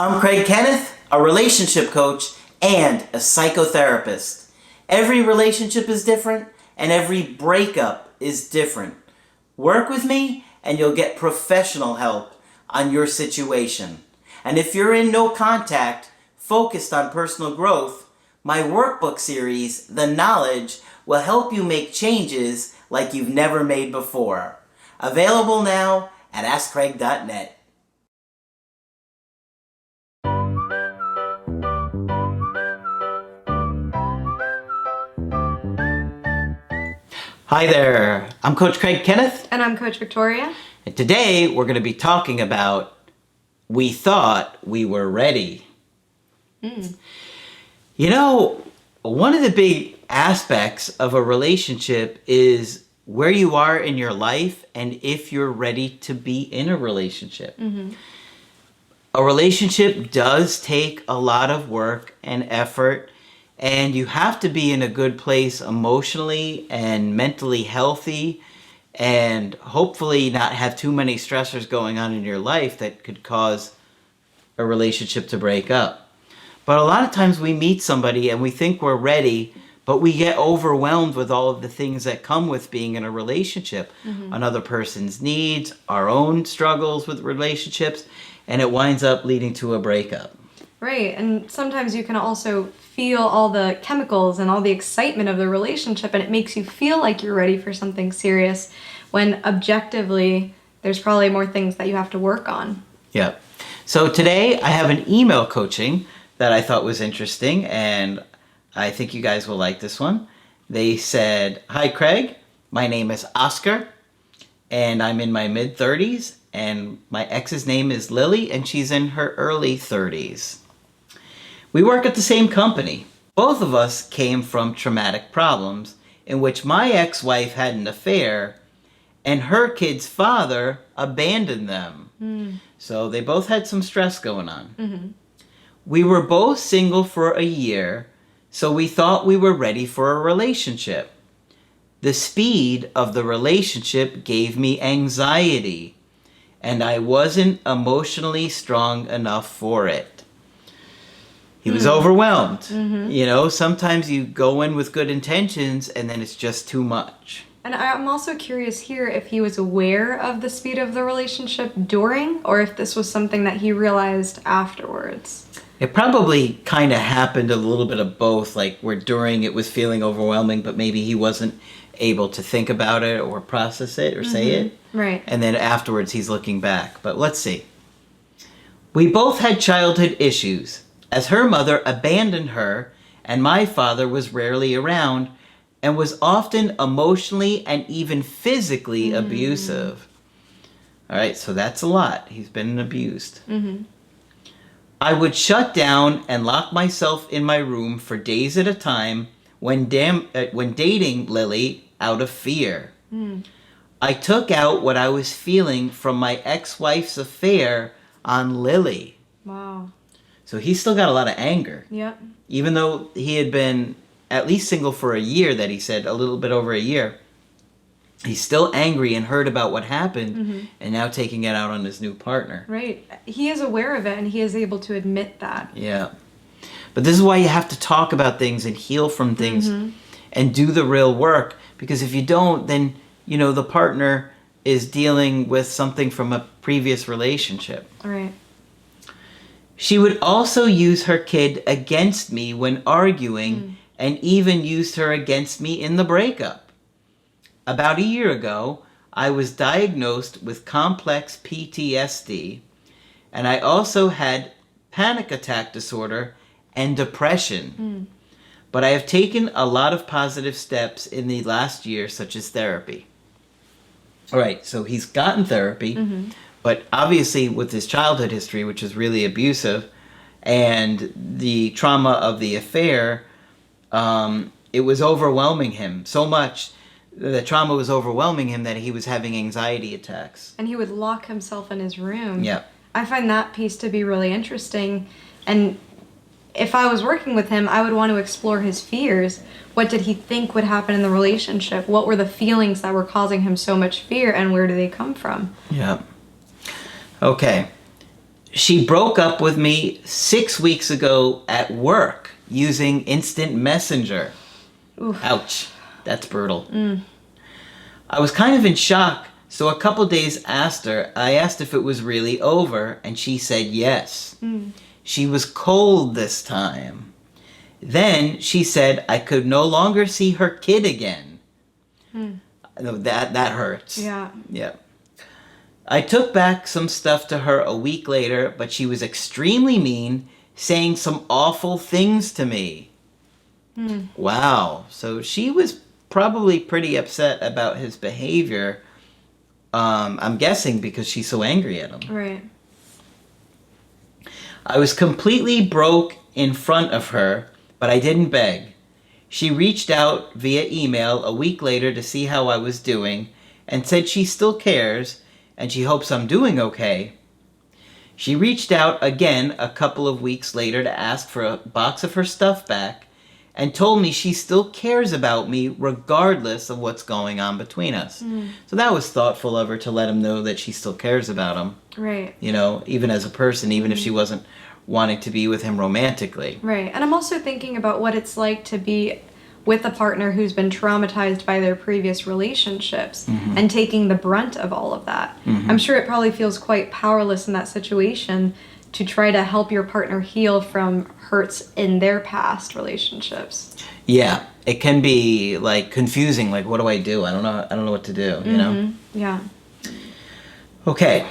I'm Kenneth, a relationship coach and a psychotherapist. Every relationship is different and every breakup is different. Work with me and you'll get professional help on your situation. And if you're in no contact, focused on personal growth, my workbook series, The Knowledge, will help you make changes like you've never made before. Available now at AskCraig.net. Hi there, I'm Coach Craig Kenneth. And I'm Coach Victoria. And today we're going to be talking about we thought we were ready. You know, one of the big aspects of a relationship is where you are in your life and if you're ready to be in a relationship. A relationship does take a lot of work and effort, and you have to be in a good place emotionally and mentally healthy, and hopefully not have too many stressors going on in your life that could cause a relationship to break up. But a lot of times we meet somebody and we think we're ready, but we get overwhelmed with all of the things that come with being in a relationship. Another person's needs, our own struggles with relationships, and it winds up leading to a breakup. Right, and sometimes you can also feel all the chemicals and all the excitement of the relationship, and it makes you feel like you're ready for something serious, when objectively, there's probably more things that you have to work on. Yep. So today I have an email coaching that I thought was interesting, and I think you guys will like this one. They said, "Hi Craig, my name is Oscar, and I'm in my mid-30s, and my ex's name is Lily, and she's in her early 30s. We work at the same company. Both of us came from traumatic problems in which my ex-wife had an affair and her kid's father abandoned them. So they both had some stress going on. We were both single for a year, so we thought we were ready for a relationship. The speed of the relationship gave me anxiety, and I wasn't emotionally strong enough for it." He was overwhelmed. You know, sometimes you go in with good intentions and then it's just too much. And I'm also curious here if he was aware of the speed of the relationship during, or if this was something that he realized afterwards. It probably kind of happened a little bit of both, like where during it was feeling overwhelming, but maybe he wasn't able to think about it or process it or say it. Right. And then afterwards he's looking back. But let's see. We both had childhood issues, as her mother abandoned her and my father was rarely around and was often emotionally and even physically abusive. All right, so that's a lot. He's been abused. I would shut down and lock myself in my room for days at a time when dating Lily out of fear. I took out what I was feeling from my ex-wife's affair on Lily. Wow. So he's still got a lot of anger. Yep. Even though he had been at least single for a year, that he said, a little bit over a year, he's still angry and hurt about what happened and now taking it out on his new partner. Right. He is aware of it and he is able to admit that. Yeah. But this is why you have to talk about things and heal from things and do the real work. Because if you don't, then, you know, the partner is dealing with something from a previous relationship. Right. She would also use her kid against me when arguing and even used her against me in the breakup. About a year ago, I was diagnosed with complex PTSD, and I also had panic attack disorder and depression. But I have taken a lot of positive steps in the last year, such as therapy. All right, so he's gotten therapy. But obviously with his childhood history, which is really abusive, and the trauma of the affair, it was overwhelming him so much. The trauma was overwhelming him that he was having anxiety attacks. And he would lock himself in his room. Yeah. I find that piece to be really interesting. And if I was working with him, I would want to explore his fears. What did he think would happen in the relationship? What were the feelings that were causing him so much fear, and where do they come from? Yeah. Okay. She broke up with me 6 weeks ago at work using instant messenger. Oof. Ouch. That's brutal. I was kind of in shock, so a couple days after, I asked if it was really over, and she said yes. She was cold this time. Then she said I could no longer see her kid again. That hurts. Yeah. Yeah. I took back some stuff to her a week later, but she was extremely mean, saying some awful things to me. Wow. So she was probably pretty upset about his behavior. I'm guessing because she's so angry at him. Right. I was completely broke in front of her, but I didn't beg. She reached out via email a week later to see how I was doing and said she still cares and she hopes I'm doing okay. She reached out again a couple of weeks later to ask for a box of her stuff back and told me she still cares about me regardless of what's going on between us. So that was thoughtful of her to let him know that she still cares about him. Right. You know, even as a person, even if she wasn't wanting to be with him romantically. Right. And I'm also thinking about what it's like to be with a partner who's been traumatized by their previous relationships and taking the brunt of all of that. I'm sure it probably feels quite powerless in that situation to try to help your partner heal from hurts in their past relationships. Yeah, it can be like confusing. Like, what do I do? I don't know what to do. You know. Yeah. Okay.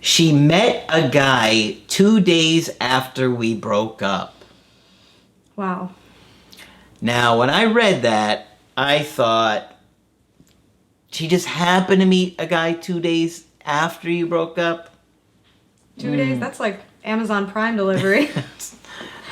She met a guy 2 days after we broke up. Wow. Now, when I read that, I thought she just happened to meet a guy 2 days after you broke up. 2 days? That's like Amazon Prime delivery.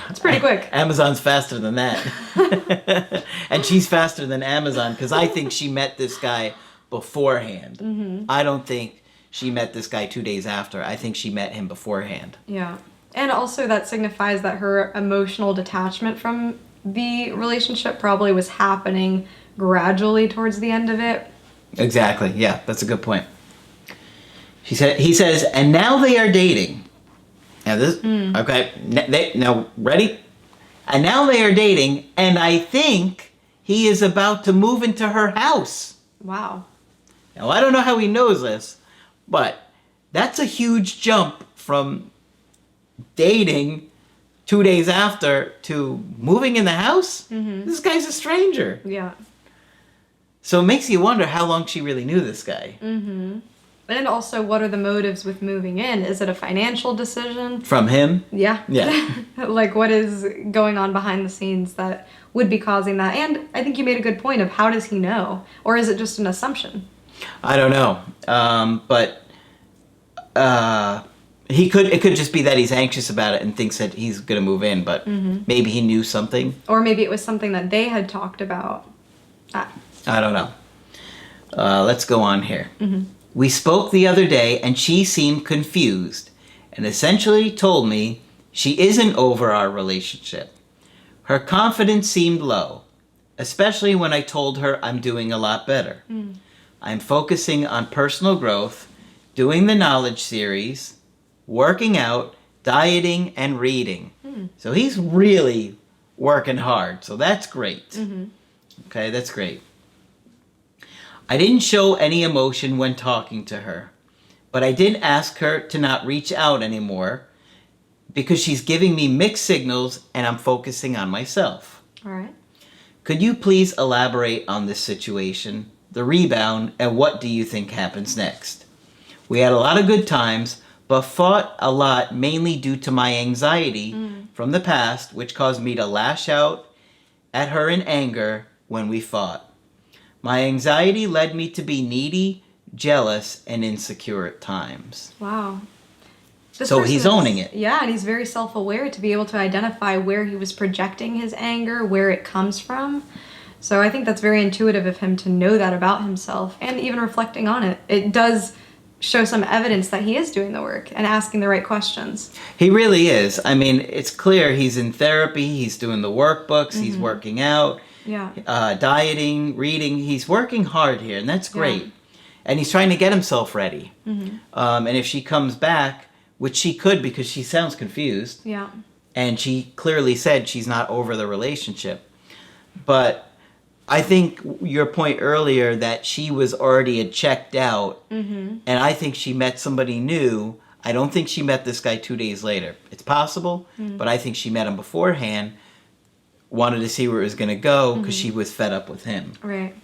It's pretty quick. Amazon's faster than that. And she's faster than Amazon because I think she met this guy beforehand. I don't think she met this guy 2 days after. I think she met him beforehand. Yeah. And also that signifies that her emotional detachment from the relationship probably was happening gradually towards the end of it. Exactly. Yeah, that's a good point. He says, and now they are dating. Now this, okay, now ready? And now they are dating, and I think he is about to move into her house. Wow. Now I don't know how he knows this, but that's a huge jump from dating 2 days after to moving in the house. This guy's a stranger. Yeah. So it makes you wonder how long she really knew this guy. And also, what are the motives with moving in? Is it a financial decision? From him? Yeah. Yeah. Like, what is going on behind the scenes that would be causing that? And I think you made a good point of how does he know? Or is it just an assumption? I don't know. But it could just be that he's anxious about it and thinks that he's going to move in, but maybe he knew something. Or maybe it was something that they had talked about. I don't know. Let's go on here. We spoke the other day and she seemed confused and essentially told me she isn't over our relationship. Her confidence seemed low, especially when I told her I'm doing a lot better. I'm focusing on personal growth, doing the knowledge series, working out, dieting, and reading. So he's really working hard. So that's great. Okay, that's great. I didn't show any emotion when talking to her, but I did ask her to not reach out anymore because she's giving me mixed signals and I'm focusing on myself. All right. Could you please elaborate on this situation, the rebound, and what do you think happens next? We had a lot of good times, but fought a lot mainly due to my anxiety from the past, which caused me to lash out at her in anger when we fought. My anxiety led me to be needy, jealous, and insecure at times. Wow. So he's owning it. Yeah, and he's very self-aware to be able to identify where he was projecting his anger, where it comes from. So I think that's very intuitive of him to know that about himself, and even reflecting on it. It does show some evidence that he is doing the work and asking the right questions. He really is. I mean, it's clear he's in therapy, he's doing the workbooks, he's working out, dieting, reading. He's working hard here, and that's great. And he's trying to get himself ready. And if she comes back which she could because she sounds confused. Yeah. And she clearly said she's not over the relationship. But I think your point earlier that she was already checked out, and I think she met somebody new. I don't think she met this guy 2 days later. It's possible, but I think she met him beforehand, wanted to see where it was going to go because she was fed up with him. Right.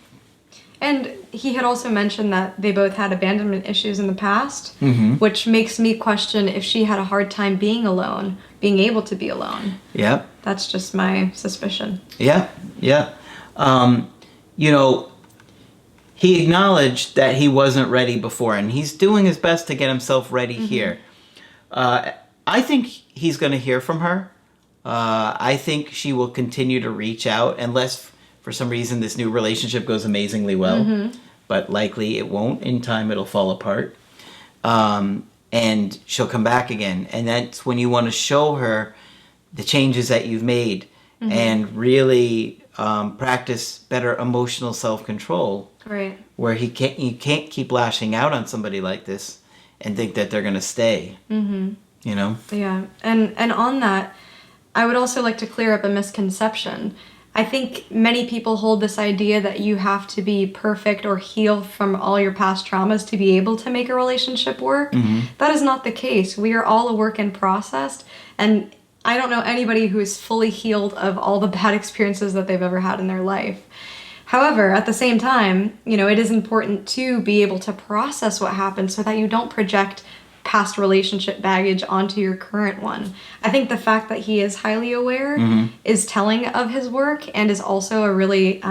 And he had also mentioned that they both had abandonment issues in the past, which makes me question if she had a hard time being alone, being able to be alone. Yep. That's just my suspicion. Yeah, yeah. You know, he acknowledged that he wasn't ready before, and he's doing his best to get himself ready here. I think he's going to hear from her. I think she will continue to reach out unless for some reason this new relationship goes amazingly well. But likely it won't. In time it'll fall apart. And she'll come back again. And that's when you want to show her the changes that you've made and really practice better emotional self-control. Right. Where you can't keep lashing out on somebody like this and think that they're going to stay. You know? Yeah. And on that, I would also like to clear up a misconception. I think many people hold this idea that you have to be perfect or heal from all your past traumas to be able to make a relationship work. That is not the case. We are all a work in process, and I don't know anybody who is fully healed of all the bad experiences that they've ever had in their life. However, at the same time, you know, it is important to be able to process what happened so that you don't project past relationship baggage onto your current one. I think the fact that he is highly aware is telling of his work and is also a really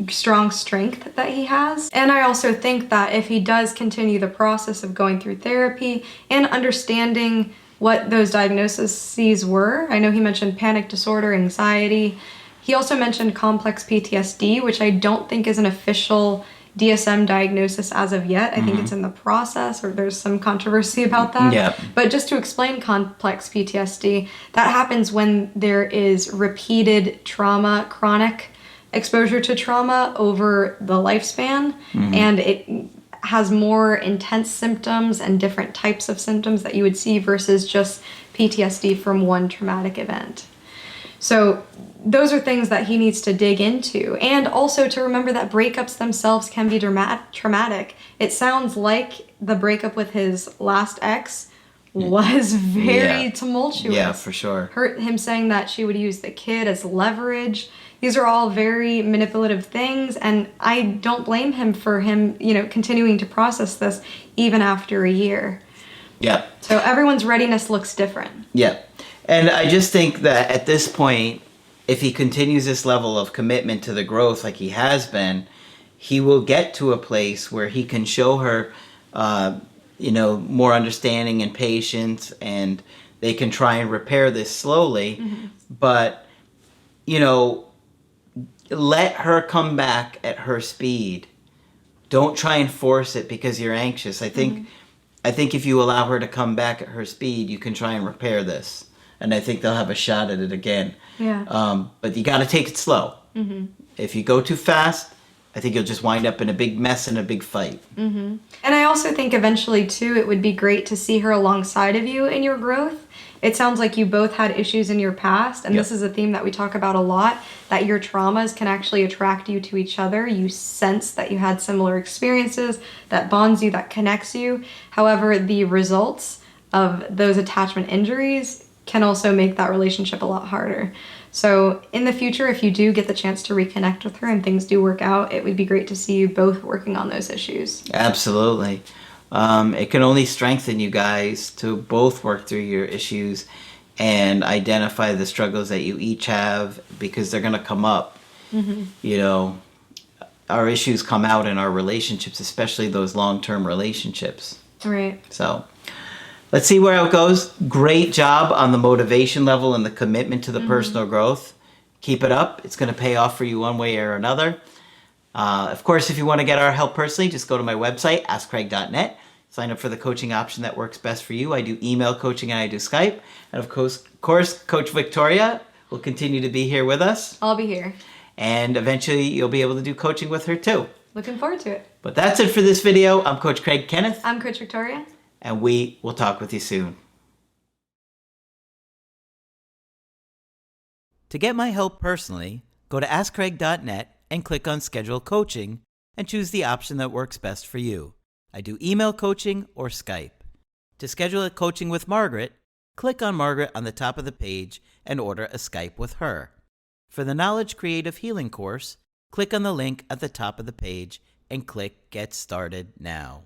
strong strength that he has. And I also think that if he does continue the process of going through therapy and understanding what those diagnoses were, I know he mentioned panic disorder, anxiety. He also mentioned complex PTSD, which I don't think is an official DSM diagnosis as of yet. I think it's in the process, or there's some controversy about that. Yeah. But just to explain complex PTSD, that happens when there is repeated trauma, chronic exposure to trauma over the lifespan, and it has more intense symptoms and different types of symptoms that you would see versus just PTSD from one traumatic event. So those are things that he needs to dig into, and also to remember that breakups themselves can be traumatic. It sounds like the breakup with his last ex was very tumultuous. Yeah, for sure. Him saying that she would use the kid as leverage. These are all very manipulative things, and I don't blame him for continuing to process this even after a year. Yeah. So everyone's readiness looks different. Yeah. And I just think that at this point, if he continues this level of commitment to the growth like he has been, he will get to a place where he can show her, more understanding and patience, and they can try and repair this slowly. But, let her come back at her speed. Don't try and force it because you're anxious. I think if you allow her to come back at her speed, you can try and repair this. And I think they'll have a shot at it again. Yeah. But you got to take it slow. If you go too fast, I think you'll just wind up in a big mess and a big fight. And I also think eventually, too, it would be great to see her alongside of you in your growth. It sounds like you both had issues in your past, and this is a theme that we talk about a lot, that your traumas can actually attract you to each other. You sense that you had similar experiences, that bonds you, that connects you. However, the results of those attachment injuries can also make that relationship a lot harder. So in the future, if you do get the chance to reconnect with her and things do work out, it would be great to see you both working on those issues. Absolutely. It can only strengthen you guys to both work through your issues and identify the struggles that you each have, because they're going to come up. Our issues come out in our relationships, especially those long-term relationships. Right. So let's see where it goes. Great job on the motivation level and the commitment to the personal growth. Keep it up. It's going to pay off for you one way or another. Of course, if you want to get our help personally, just go to my website, askcraig.net. Sign up for the coaching option that works best for you. I do email coaching and I do Skype. And of course, Coach Victoria will continue to be here with us. I'll be here. And eventually you'll be able to do coaching with her too. Looking forward to it. But that's it for this video. I'm Coach Craig Kenneth. I'm Coach Victoria. and we will talk with you soon. To get my help personally, go to AskCraig.net and click on Schedule Coaching and choose the option that works best for you. I do email coaching or Skype. To schedule a coaching with Margaret, click on Margaret on the top of the page and order a Skype with her. For the Knowledge Creative Healing course, click on the link at the top of the page and click Get Started Now.